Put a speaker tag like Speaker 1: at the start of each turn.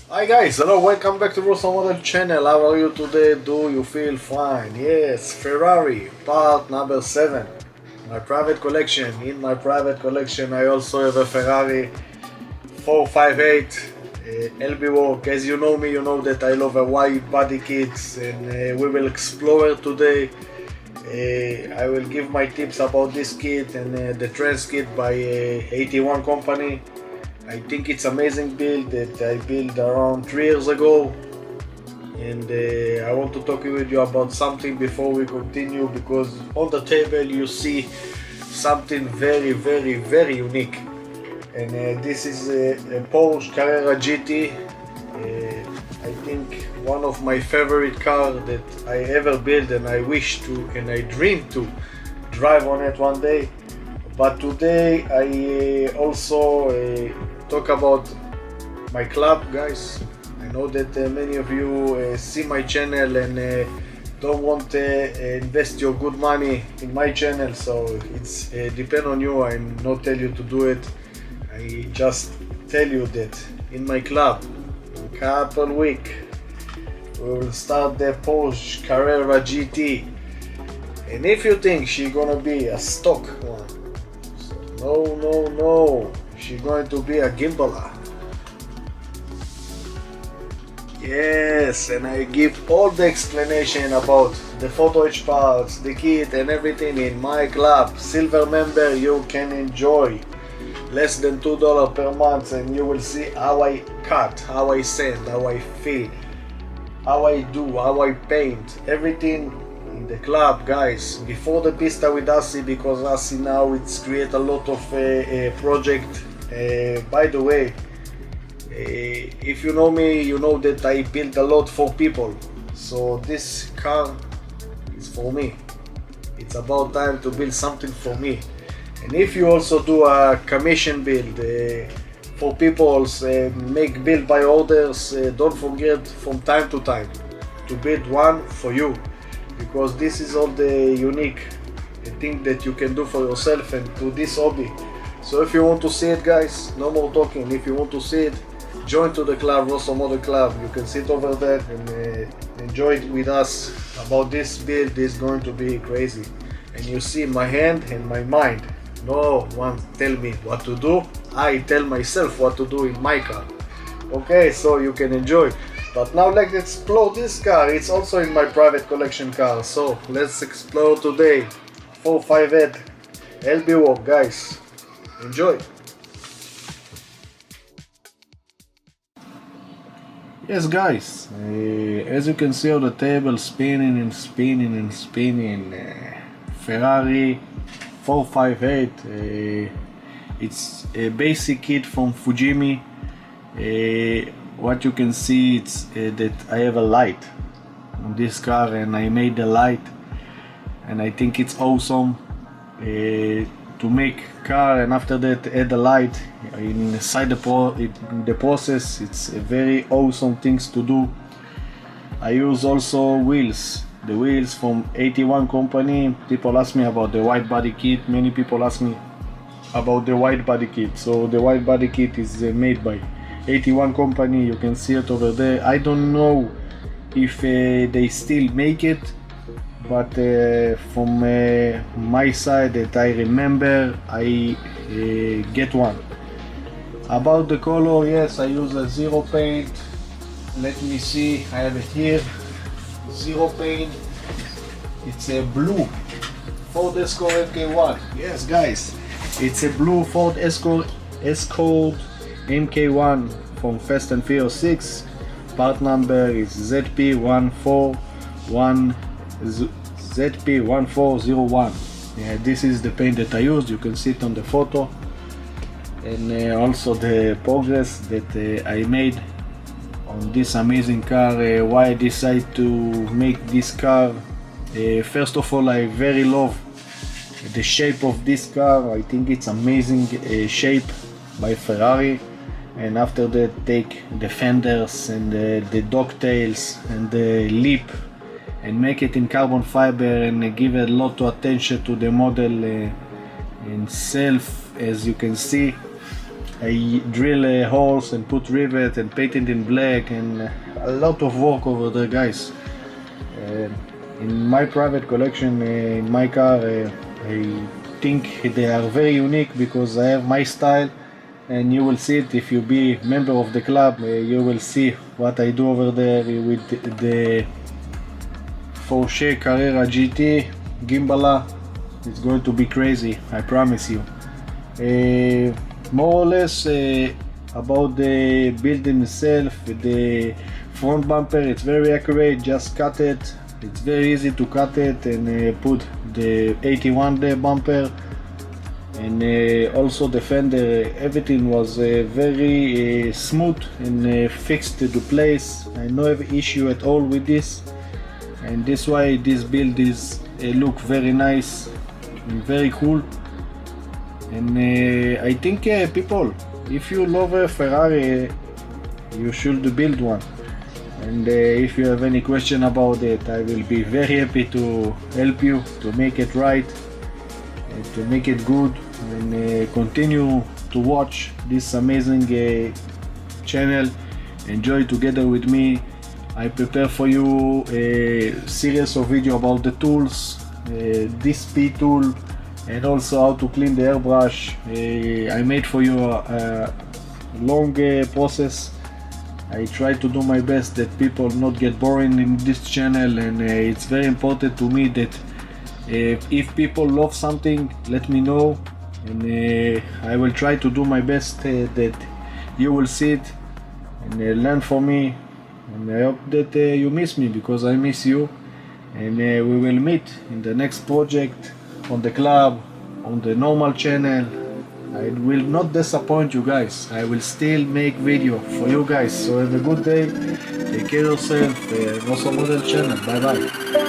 Speaker 1: Hi guys, hello, welcome back to Russo Model channel. How are you today? Do you feel fine? Yes, Ferrari, part number 7. My private collection. In my private collection I also have a Ferrari 458 LB work. As you know me, you know that I love a wide body kits, and we will explore it today. I will give my tips about this kit and the trans kit by 81 company. I think it's amazing build that I built around 3 years ago, and I want to talk with you about something before we continue, because on the table you see something very unique, and this is a Porsche Carrera GT. I think one of my favorite cars that I ever built, and I wish to and I dream to drive on it one day. But today I also talk about my club, guys. I know that many of you see my channel and don't want to invest your good money in my channel, so it's depend on you. I not tell you to do it. I just tell you that in my club, in a couple week, we will start the Porsche Carrera GT. And if you think she's gonna be a stock one, no, she's going to be a gimbaler. Yes, and I give all the explanation about the photo edge parts, the kit and everything in my club. Silver member, you can enjoy less than $2 per month, and you will see how I cut, how I sand, how I feel, how I do, how I paint, everything in the club, guys. Before the pista with Asi, because Asi now it's create a lot of project. By the way, if you know me, you know that I build a lot for people, so this car is for me. It's about time to build something for me. And if you also do a commission build for people, make build by orders, don't forget from time to time to build one for you, because this is all the unique thing that you can do for yourself and to this hobby. So if you want to see it, guys, no more talking. If you want to see it, join to the club, Rosso Model Club. You can sit over there and enjoy it with us. About this build is going to be crazy. And you see my hand and my mind. No one tell me what to do. I tell myself what to do in my car. Okay, so you can enjoy. But now let's explore this car. It's also in my private collection car. So let's explore today 458 LB work, guys. Enjoy. Yes, guys, as you can see on the table, spinning and spinning and spinning, Ferrari 458. It's a basic kit from Fujimi. What you can see, it's that I have a light on this car, and I made the light, and I think it's awesome to make car, and after that add the light inside the process. It's a very awesome things to do. I use also wheels, the wheels from 81 company. People ask me about the wide body kit. Many people ask me about the wide body kit. So the wide body kit is made by 81 company. You can see it over there. I don't know if they still make it, but from my side that I remember, I get one. About the color, yes, I use a zero paint. Let me see, I have it here. Zero paint. It's a blue Ford Escort MK1. Yes, guys, it's a blue Ford Escort MK1 from Fast and Furious 6. Part number is ZP1401. This is the paint that I used. You can see it on the photo, and also the progress that I made on this amazing car. Why I decided to make this car? First of all, I very love the shape of this car. I think it's amazing shape by Ferrari. And after that, take the fenders and the dogtails and the lip and make it in carbon fiber, and give a lot of attention to the model itself. As you can see, I drill holes and put rivet and paint it in black, and a lot of work over there, guys. In my private collection, in my car, I think they are very unique because I have my style, and you will see it if you be member of the club. You will see what I do over there with the Porsche Carrera GT gimbal. It's going to be crazy, I promise you. More or less about the building itself, the front bumper, it's very accurate. Just cut it. It's very easy to cut it and put the 81 bumper, and also the fender. Everything was very smooth and fixed to place. I no have issue at all with this, and this why this build is look very nice and very cool. And I think people, if you love a Ferrari, you should build one. And if you have any question about it, I will be very happy to help you to make it right and to make it good, and continue to watch this amazing channel. Enjoy together with me. I prepare for you a series of video about the tools, this P tool, and also how to clean the airbrush. I made for you a long process. I try to do my best that people not get boring in this channel, and it's very important to me that if people love something, let me know, and I will try to do my best that you will see it and learn from me. And I hope that you miss me, because I miss you, and we will meet in the next project, on the club, on the normal channel. I will not disappoint you guys. I will still make video for you guys. So have a good day, take care of yourself, also model channel. Bye bye.